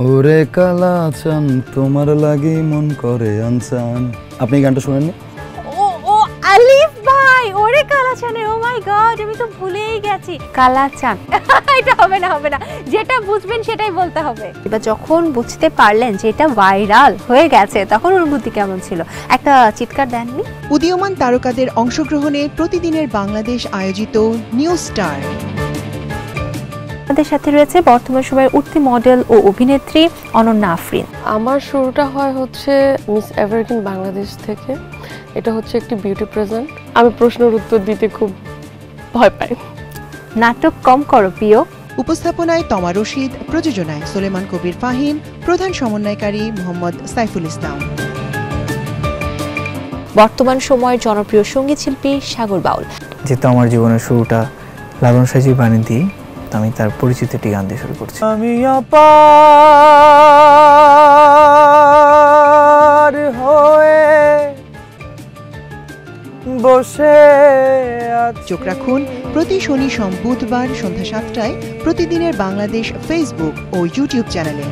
ওরে কালা চান তোমার লাগি মন করে আনসান। আপনি এই গানটা শুনেননি? ও ও আলিফ ভাই, ওরে কালাচানের, ও মাই গড, আমি তো ভুলেই গেছি। কালাচান এটা হবে না, যেটা বুঝবেন সেটাই বলতে হবে। এবার যখন বুঝতে পারলেন যে এটা ভাইরাল হয়ে গেছে, তখন অনুভূতি কেমন ছিল? একটা চিৎকার দেননি? উদীয়মান তারকাদের অংশগ্রহণে প্রতিদিনের বাংলাদেশ আয়োজিত নিউজ স্টার। আমাদের সাথে রয়েছে বর্তমান সময়ের উঠতি মডেল ও অভিনেত্রী অনন্যা আফরিন। আমার শুরুটা হয় হচ্ছে মিস এভারগ্রিন বাংলাদেশ থেকে। এটা হচ্ছে একটি বিউটি প্রেজেন্ট। আমি প্রশ্নের উত্তর দিতে খুব ভয় পাই। নাটক কম করো প্রিয়। উপস্থাপনায় তমা রশিদ, প্রযোজনায় সুলেমান কবির ফাহিম, প্রধান সমন্বয়কারী মোহাম্মদ সাইফুল ইসলাম। বর্তমান সময়ের জনপ্রিয় সঙ্গীত শিল্পী সাগর বাউল। যেহেতু আমার জীবনের শুরুটা লালন সাইজি বাণী দিয়ে, আমি তার পরিচিত একটি গান দিয়ে শুরু করছি। আমি অপার হয়ে বসে চোখ রাখুন প্রতি শনি বুধবার সন্ধ্যা ৭টায় প্রতিদিনের বাংলাদেশ ফেসবুক ও ইউটিউব চ্যানেলে।